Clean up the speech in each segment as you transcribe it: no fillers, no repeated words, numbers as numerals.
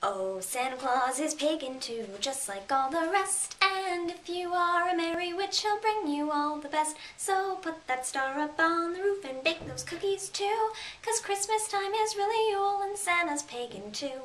Oh, Santa Claus is pagan too, just like all the rest. And if you are a merry witch, he'll bring you all the best. So put that star up on the roof and bake those cookies too, 'cause Christmas time is really Yule and Santa's pagan too.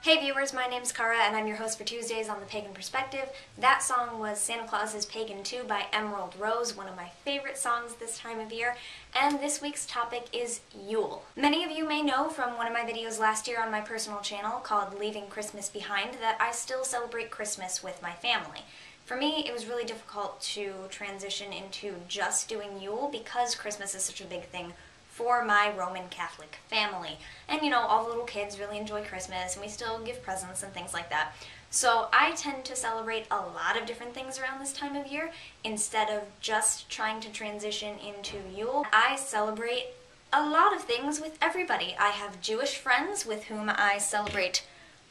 Hey viewers, my name's Cara and I'm your host for Tuesdays on the Pagan Perspective. That song was Santa Claus is Pagan Too by Emerald Rose, one of my favorite songs this time of year, and this week's topic is Yule. Many of you may know from one of my videos last year on my personal channel called Leaving Christmas Behind that I still celebrate Christmas with my family. For me, it was really difficult to transition into just doing Yule because Christmas is such a big thing for my Roman Catholic family. And you know, all the little kids really enjoy Christmas and we still give presents and things like that. So I tend to celebrate a lot of different things around this time of year instead of just trying to transition into Yule. I celebrate a lot of things with everybody. I have Jewish friends with whom I celebrate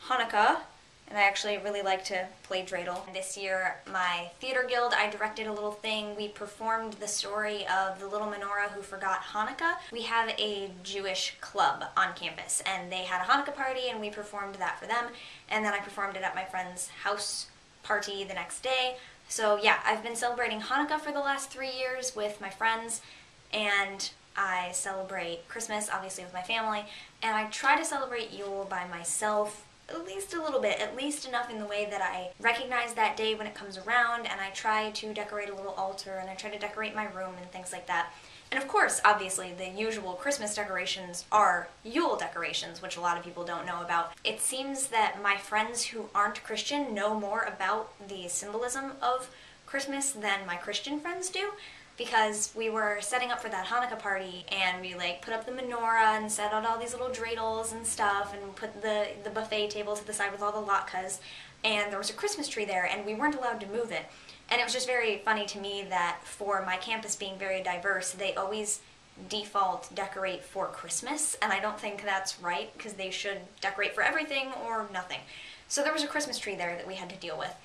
Hanukkah, and I actually really like to play dreidel. This year, my theater guild, I directed a little thing. We performed the story of the little menorah who forgot Hanukkah. We have a Jewish club on campus, and they had a Hanukkah party, and we performed that for them. And then I performed it at my friend's house party the next day. So yeah, I've been celebrating Hanukkah for the last 3 years with my friends, and I celebrate Christmas, obviously, with my family, and I try to celebrate Yule by myself at least a little bit, at least enough in the way that I recognize that day when it comes around, and I try to decorate a little altar, and I try to decorate my room and things like that. And of course, obviously, the usual Christmas decorations are Yule decorations, which a lot of people don't know about. It seems that my friends who aren't Christian know more about the symbolism of Christmas than my Christian friends do, because we were setting up for that Hanukkah party and we put up the menorah and set out all these little dreidels and stuff and put the buffet table to the side with all the latkes, and there was a Christmas tree there and we weren't allowed to move it. And it was just very funny to me that for my campus being very diverse, they always default decorate for Christmas, and I don't think that's right because they should decorate for everything or nothing. So there was a Christmas tree there that we had to deal with,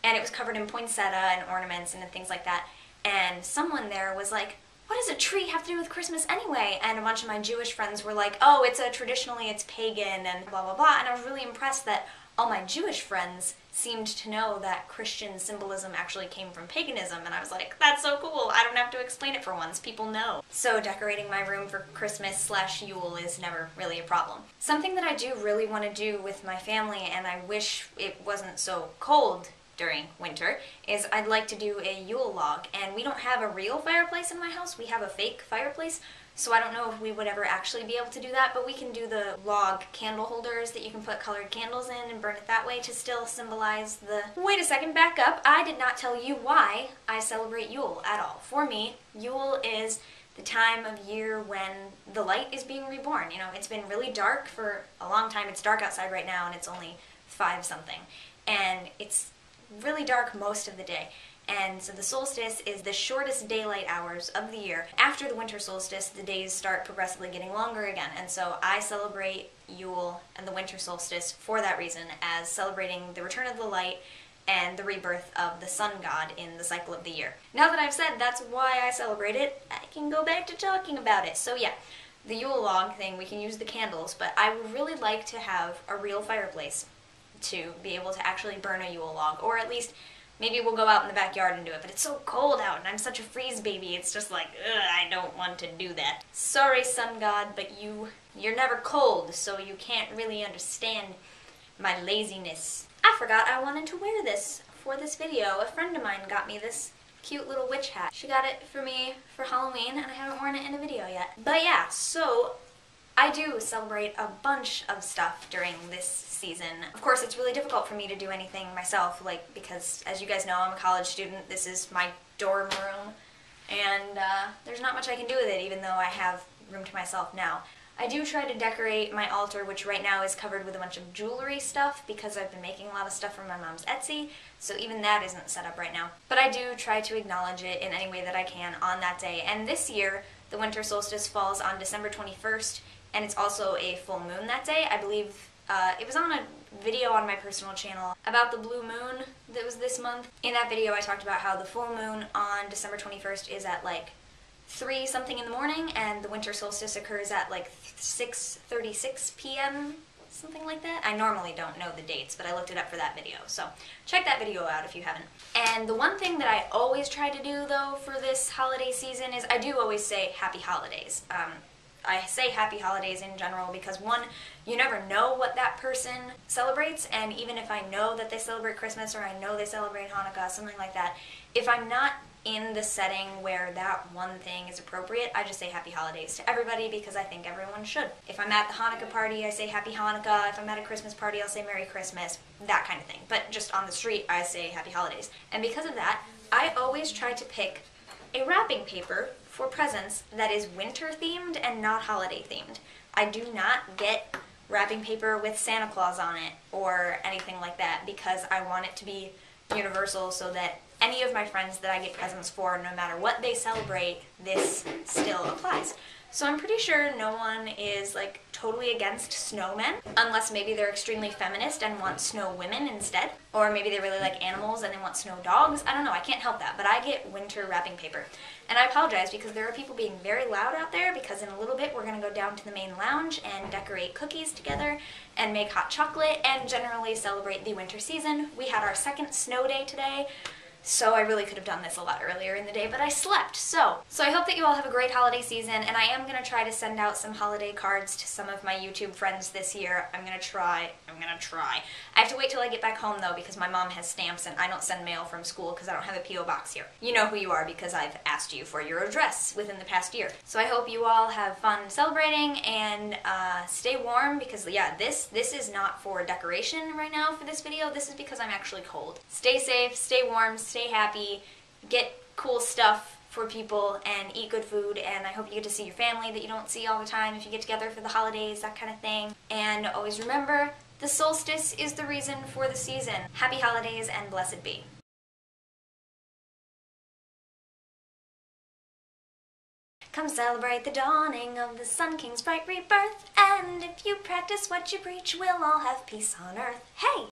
and it was covered in poinsettia and ornaments and things like that. And someone there was like, what does a tree have to do with Christmas anyway? And a bunch of my Jewish friends were like, oh, traditionally it's pagan and blah, blah, blah. And I was really impressed that all my Jewish friends seemed to know that Christian symbolism actually came from paganism. And I was like, that's so cool. I don't have to explain it for once. People know. So decorating my room for Christmas/Yule is never really a problem. Something that I do really want to do with my family, and I wish it wasn't so cold during winter, is I'd like to do a Yule log. And we don't have a real fireplace in my house, we have a fake fireplace, so I don't know if we would ever actually be able to do that, but we can do the log candle holders that you can put colored candles in and burn it that way to still symbolize the... Wait a second, back up. I did not tell you why I celebrate Yule at all. For me, Yule is the time of year when the light is being reborn. You know, it's been really dark for a long time. It's dark outside right now and it's only 5-something. And it's really dark most of the day, and so the solstice is the shortest daylight hours of the year. After the winter solstice, the days start progressively getting longer again, and so I celebrate Yule and the winter solstice for that reason, as celebrating the return of the light and the rebirth of the sun god in the cycle of the year. Now that I've said that's why I celebrate it, I can go back to talking about it. So yeah, the Yule log thing, we can use the candles, but I would really like to have a real fireplace to be able to actually burn a Yule log, or at least maybe we'll go out in the backyard and do it, but it's so cold out and I'm such a freeze baby, it's just like, ugh, I don't want to do that. Sorry, sun god, but you're never cold, so you can't really understand my laziness. I forgot I wanted to wear this for this video. A friend of mine got me this cute little witch hat. She got it for me for Halloween and I haven't worn it in a video yet. But yeah, so I do celebrate a bunch of stuff during this season. Of course, it's really difficult for me to do anything myself, because as you guys know, I'm a college student. This is my dorm room, and there's not much I can do with it, even though I have room to myself now. I do try to decorate my altar, which right now is covered with a bunch of jewelry stuff, because I've been making a lot of stuff from my mom's Etsy, so even that isn't set up right now. But I do try to acknowledge it in any way that I can on that day, and this year, the winter solstice falls on December 21st, and it's also a full moon that day. I believe it was on a video on my personal channel about the blue moon that was this month. In that video I talked about how the full moon on December 21st is at 3 something in the morning, and the winter solstice occurs at like 6:36 p.m., something like that. I normally don't know the dates, but I looked it up for that video, so check that video out if you haven't. And the one thing that I always try to do, though, for this holiday season is I do always say Happy Holidays. I say Happy Holidays in general because, one, you never know what that person celebrates, and even if I know that they celebrate Christmas or I know they celebrate Hanukkah, something like that, if I'm not in the setting where that one thing is appropriate, I just say Happy Holidays to everybody because I think everyone should. If I'm at the Hanukkah party, I say Happy Hanukkah. If I'm at a Christmas party, I'll say Merry Christmas, that kind of thing. But just on the street, I say Happy Holidays. And because of that, I always try to pick a wrapping paper for presents that is winter themed and not holiday themed. I do not get wrapping paper with Santa Claus on it or anything like that because I want it to be universal so that any of my friends that I get presents for, no matter what they celebrate, this still applies. So I'm pretty sure no one is like totally against snowmen, unless maybe they're extremely feminist and want snow women instead. Or maybe they really like animals and they want snow dogs. I don't know, I can't help that, but I get winter wrapping paper. And I apologize because there are people being very loud out there because in a little bit we're going to go down to the main lounge and decorate cookies together and make hot chocolate and generally celebrate the winter season. We had our second snow day today. So I really could have done this a lot earlier in the day, but I slept. So I hope that you all have a great holiday season, and I am going to try to send out some holiday cards to some of my YouTube friends this year. I'm going to try. I have to wait till I get back home, though, because my mom has stamps, and I don't send mail from school because I don't have a P.O. box here. You know who you are because I've asked you for your address within the past year. So I hope you all have fun celebrating, and stay warm, because, yeah, this is not for decoration right now for this video. This is because I'm actually cold. Stay safe, stay warm, stay happy, get cool stuff for people, and eat good food, and I hope you get to see your family that you don't see all the time if you get together for the holidays, that kind of thing. And always remember, the solstice is the reason for the season. Happy holidays and blessed be. Come celebrate the dawning of the Sun King's bright rebirth, and if you practice what you preach, we'll all have peace on earth. Hey!